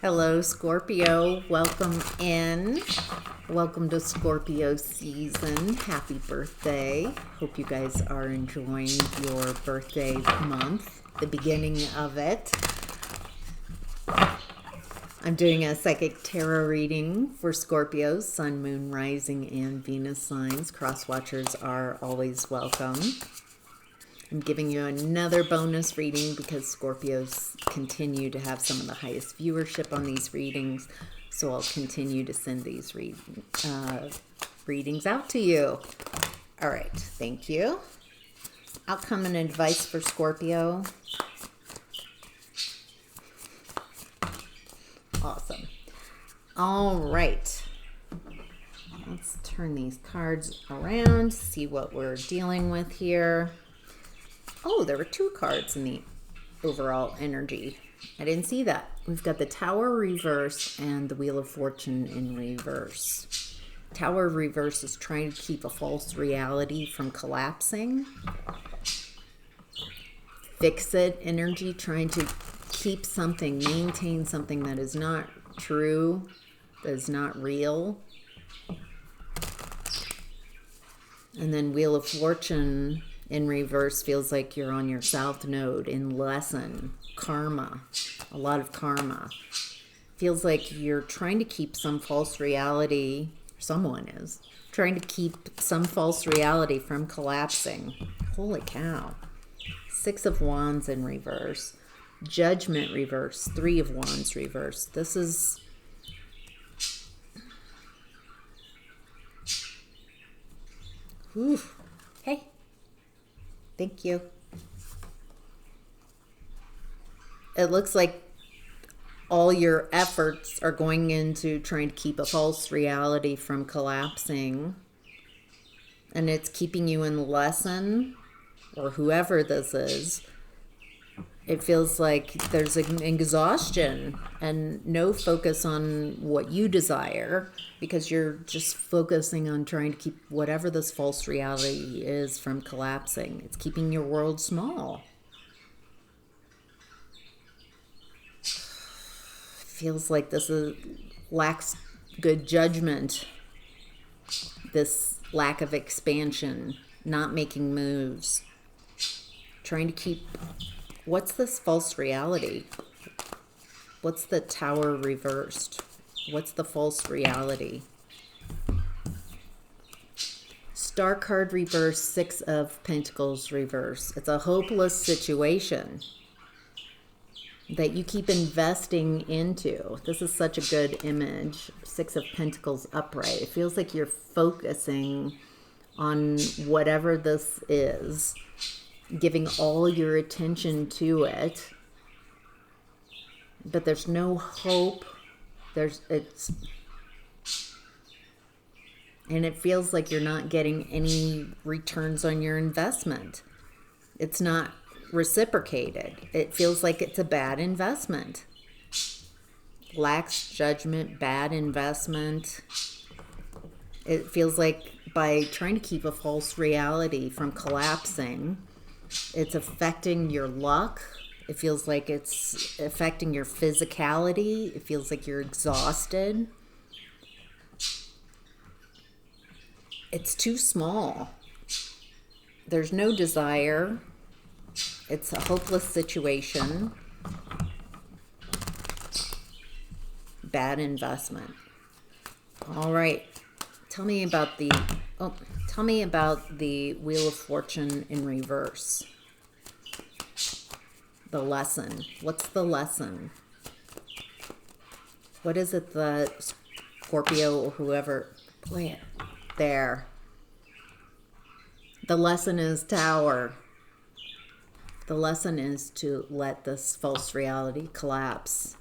Hello, Scorpio. Welcome in. Welcome to Scorpio season. Happy birthday. Hope you guys are enjoying your birthday month, the beginning of it. I'm doing a psychic tarot reading for Scorpios, Sun, Moon, Rising, and Venus signs. Cross watchers are always welcome. I'm giving you another bonus reading because Scorpios continue to have some of the highest viewership on these readings. So I'll continue to send these readings out to you. All right. Thank you. Outcome and advice for Scorpio. Awesome. All right. Let's turn these cards around, see what we're dealing with here. Oh, there were two cards in the overall energy. I didn't see that. We've got the Tower reverse and the Wheel of Fortune in reverse. Tower reverse is trying to keep a false reality from collapsing. Fix it energy, trying to keep something, maintain something that is not true, that is not real. And then Wheel of Fortune in reverse feels like you're on your south node in lesson, karma, a lot of karma. Feels like you're trying to keep some false reality, someone is, trying to keep some false reality from collapsing. Holy cow. Six of Wands in reverse. Judgment reverse. Three of Wands reverse. This is... Ooh. Hey. Thank you. It looks like all your efforts are going into trying to keep a false reality from collapsing. And it's keeping you in the lesson, or whoever this is. It feels like there's an exhaustion and no focus on what you desire because you're just focusing on trying to keep whatever this false reality is from collapsing. It's keeping your world small. Feels like this lacks good judgment. This lack of expansion, not making moves, trying to keep... What's this false reality? What's the Tower reversed? What's the false reality? Star card reverse, Six of Pentacles reverse. It's a hopeless situation that you keep investing into. This is such a good image. Six of Pentacles upright. It feels like you're focusing on whatever this is, giving all your attention to it, but there's no hope. And it feels like you're not getting any returns on your investment. It's not reciprocated. It feels like it's a bad investment. Lacks judgment, bad investment. It feels like by trying to keep a false reality from collapsing, it's affecting your luck. It feels like it's affecting your physicality. It feels like you're exhausted. It's too small. There's no desire. It's a hopeless situation. Bad investment. All right. Tell me about the Wheel of Fortune in reverse. The lesson. What's the lesson? What is it the Scorpio or whoever play it? There. The lesson is Tower. The lesson is to let this false reality collapse.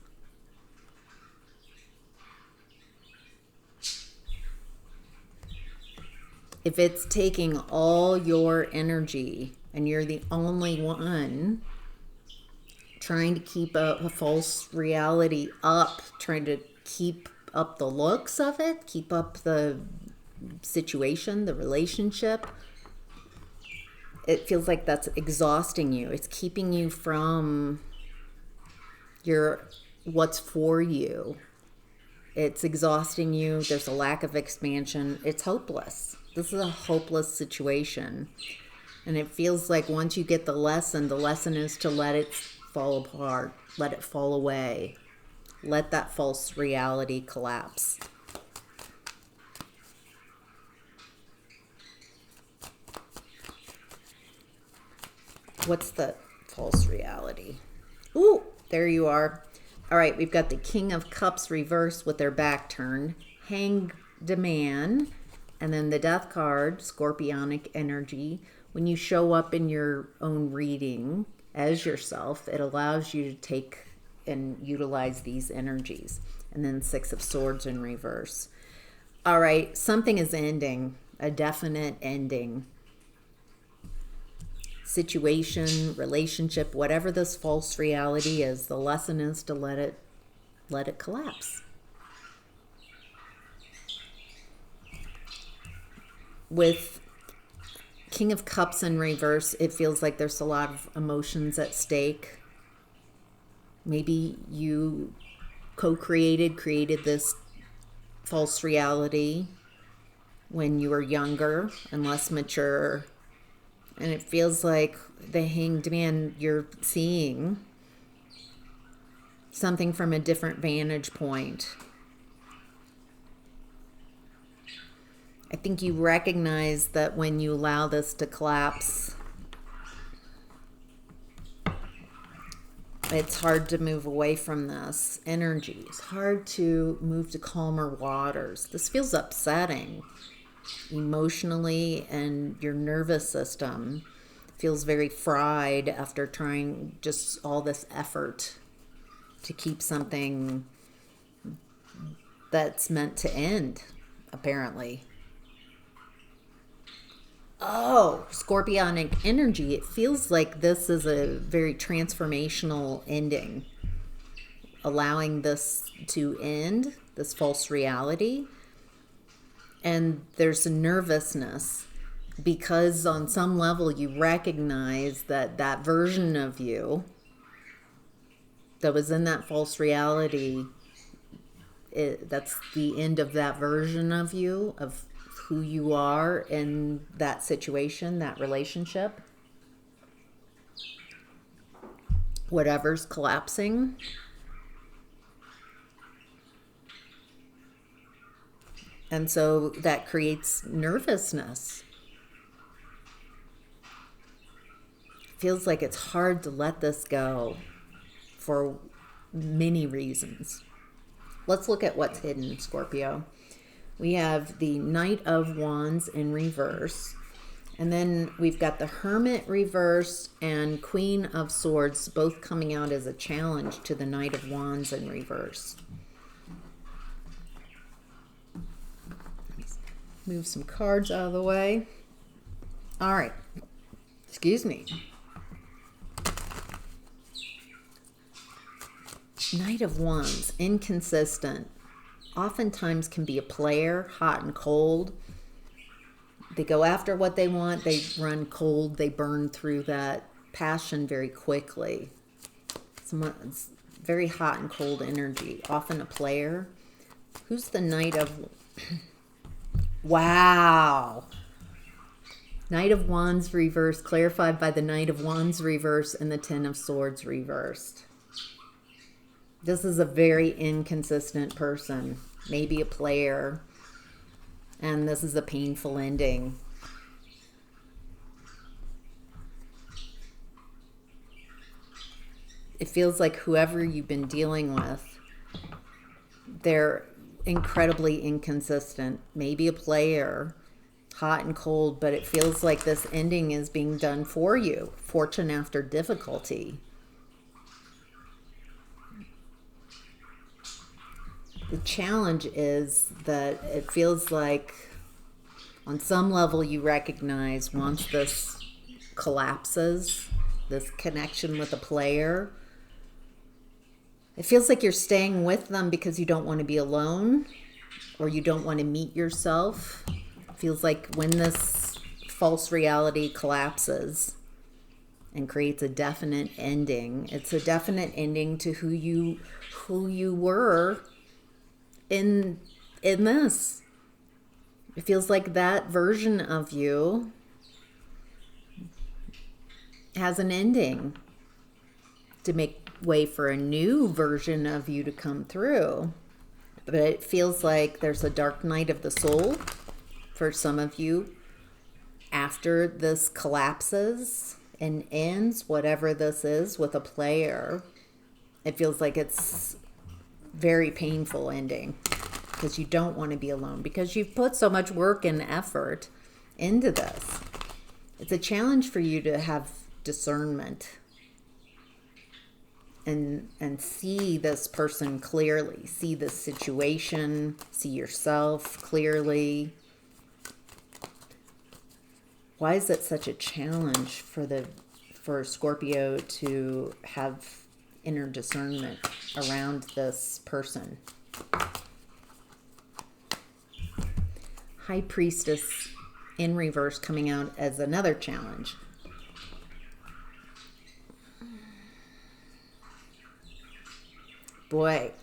If it's taking all your energy and you're the only one trying to keep a false reality up, trying to keep up the looks of it, keep up the situation, the relationship, it feels like that's exhausting you. It's keeping you from your what's for you. It's exhausting you. There's a lack of expansion. It's hopeless. This is a hopeless situation. And it feels like once you get the lesson is to let it fall apart, let it fall away, let that false reality collapse. What's the false reality? Ooh, there you are. All right, we've got the King of Cups reversed with their back turned, Hanged Man, and then the Death card, Scorpionic energy. When you show up in your own reading as yourself, it allows you to take and utilize these energies. And then Six of Swords in reverse. All right, something is ending, a definite ending. Situation, relationship, whatever this false reality is, the lesson is to let it collapse. With King of Cups in reverse, it feels like there's a lot of emotions at stake. Maybe you created this false reality when you were younger and less mature. And it feels like the Hanged Man, you're seeing something from a different vantage point. I think you recognize that when you allow this to collapse, it's hard to move away from this energy. It's hard to move to calmer waters. This feels upsetting emotionally, and your nervous system feels very fried after trying just all this effort to keep something that's meant to end, apparently. Oh, Scorpionic energy. It feels like this is a very transformational ending. Allowing this to end, this false reality. And there's a nervousness because on some level you recognize that that version of you that was in that false reality, that's the end of that version of you, of who you are in that situation, that relationship. Whatever's collapsing. And so that creates nervousness. Feels like it's hard to let this go for many reasons. Let's look at what's hidden, Scorpio. We have the Knight of Wands in reverse. And then we've got the Hermit reverse and Queen of Swords both coming out as a challenge to the Knight of Wands in reverse. Move some cards out of the way. All right. Excuse me. Knight of Wands, inconsistent. Oftentimes can be a player, hot and cold. They go after what they want. They run cold. They burn through that passion very quickly. It's very hot and cold energy. Often a player. Who's the Knight of... Wow. Knight of Wands reversed, clarified by the Knight of Wands reversed and the Ten of Swords reversed. This is a very inconsistent person, maybe a player, and this is a painful ending. It feels like whoever you've been dealing with, they're incredibly inconsistent, maybe a player, hot and cold, but it feels like this ending is being done for you. Fortune after difficulty. The challenge is that it feels like on some level you recognize once this collapses, this connection with a player, it feels like you're staying with them because you don't want to be alone or you don't want to meet yourself. It feels like when this false reality collapses and creates a definite ending. It's a definite ending to who you were in this. It feels like that version of you has an ending to make way for a new version of you to come through. But it feels like there's a dark night of the soul for some of you after this collapses and ends, whatever this is, with a player. It feels like it's very painful ending because you don't want to be alone, because you've put so much work and effort into this. It's a challenge for you to have discernment and see this person clearly, see this situation, see yourself clearly. Why is it such a challenge for Scorpio to have inner discernment around this person? High Priestess in reverse coming out as another challenge. Boy,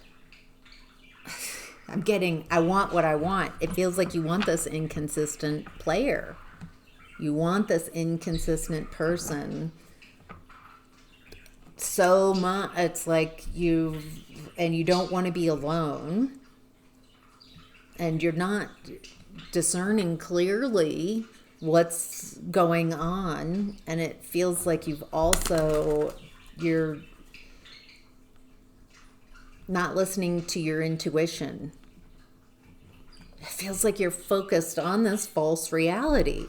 I want what I want. It feels like you want this inconsistent player. You want this inconsistent person so much. It's like you don't want to be alone. And you're not discerning clearly what's going on. And it feels like you're not listening to your intuition. It feels like you're focused on this false reality,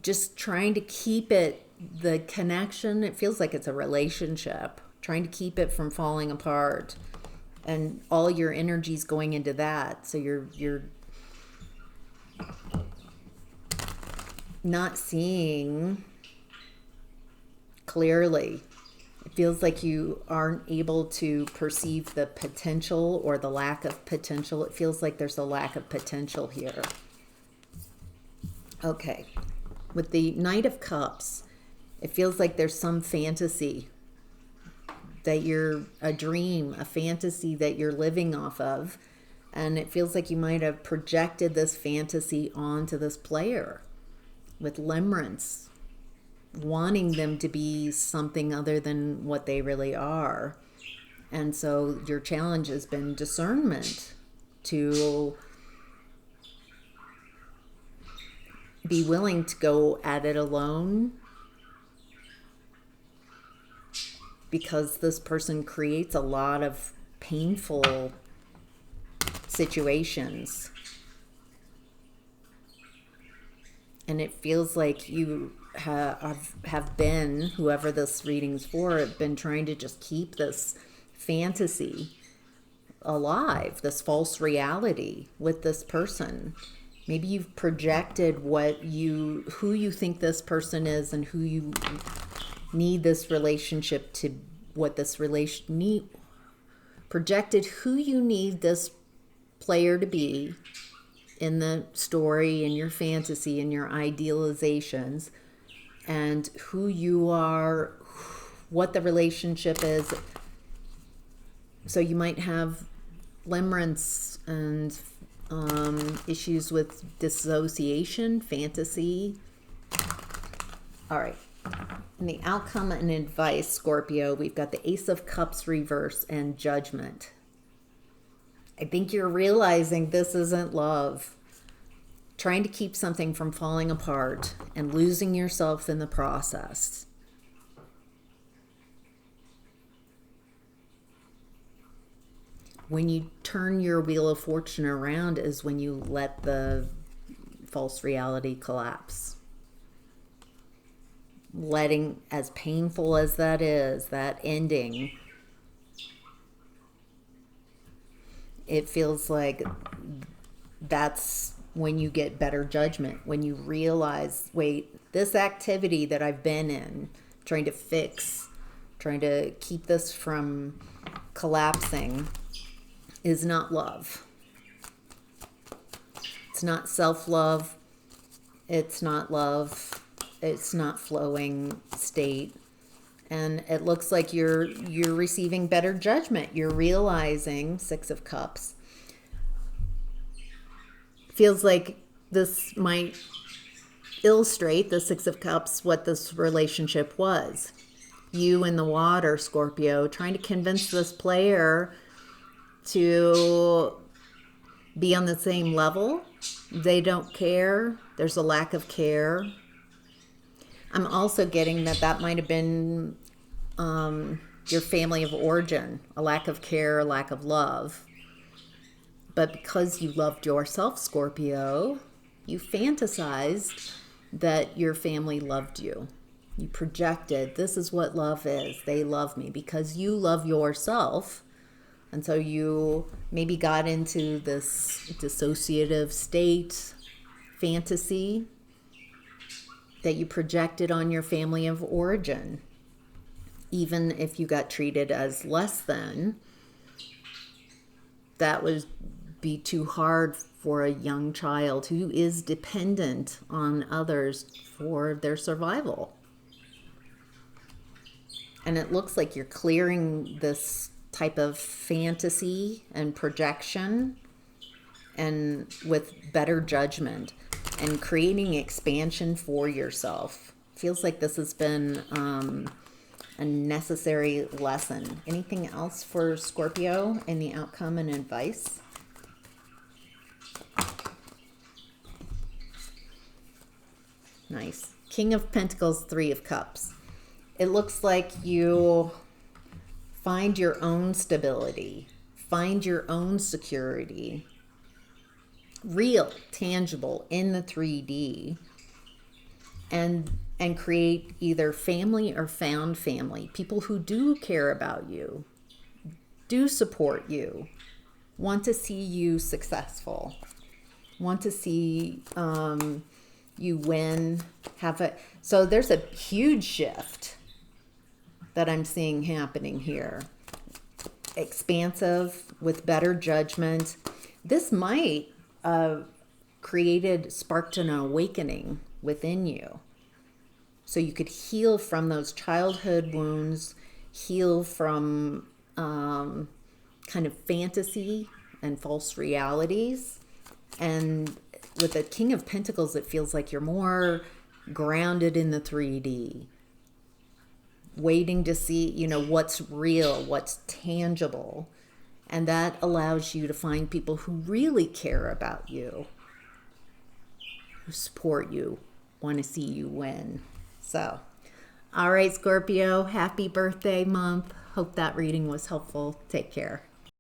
just trying to keep the connection. It feels like it's a relationship, trying to keep it from falling apart, and all your energy's going into that. So you're not seeing clearly. It feels like you aren't able to perceive the potential or the lack of potential. It feels like there's a lack of potential here. Okay. With the Knight of Cups, it feels like there's some fantasy that you're a dream, a fantasy that you're living off of. And it feels like you might have projected this fantasy onto this player with limerence, wanting them to be something other than what they really are. And so your challenge has been discernment, to be willing to go at it alone, because this person creates a lot of painful situations. And it feels like you have been, whoever this reading's for, have been trying to just keep this fantasy alive, this false reality with this person. Maybe you've projected who you think this person is and who you need this relationship to, projected who you need this player to be in the story, in your fantasy, in your idealizations, and who you are, what the relationship is. So you might have limerence and issues with dissociation, fantasy. All right. In the outcome and advice, Scorpio, we've got the Ace of Cups reverse and Judgment. I think you're realizing this isn't love. Trying to keep something from falling apart and losing yourself in the process. When you turn your wheel of fortune around is when you let the false reality collapse. Letting, as painful as that is, that ending, it feels like that's when you get better judgment, when you realize, wait, this activity that I've been in, trying to fix, trying to keep this from collapsing, is not love. It's not self-love. It's not love. It's not flowing state. And it looks like you're receiving better judgment. You're realizing, Six of Cups. Feels like this might illustrate, the Six of Cups, what this relationship was. You in the water, Scorpio, trying to convince this player to be on the same level. They don't care. There's a lack of care. I'm also getting that might have been your family of origin, a lack of care, a lack of love. But because you loved yourself, Scorpio, you fantasized that your family loved you. You projected, this is what love is. They love me because you love yourself. And so you maybe got into this dissociative state, fantasy that you projected on your family of origin. Even if you got treated as less than, that would be too hard for a young child who is dependent on others for their survival. And it looks like you're clearing this type of fantasy and projection and with better judgment and creating expansion for yourself. Feels like this has been a necessary lesson. Anything else for Scorpio in the outcome and advice? Nice. King of Pentacles, Three of Cups. It looks like you find your own stability, find your own security, real, tangible in the 3D, and create either family or found family, people who do care about you, do support you, want to see you successful, want to see you win, so there's a huge shift that I'm seeing happening here. Expansive with better judgment. This might sparked an awakening within you. So you could heal from those childhood wounds, heal from kind of fantasy and false realities. And with the King of Pentacles, it feels like you're more grounded in the 3D, waiting to see, what's real, what's tangible. And that allows you to find people who really care about you, who support you, want to see you win. So, all right, Scorpio, happy birthday month. Hope that reading was helpful. Take care.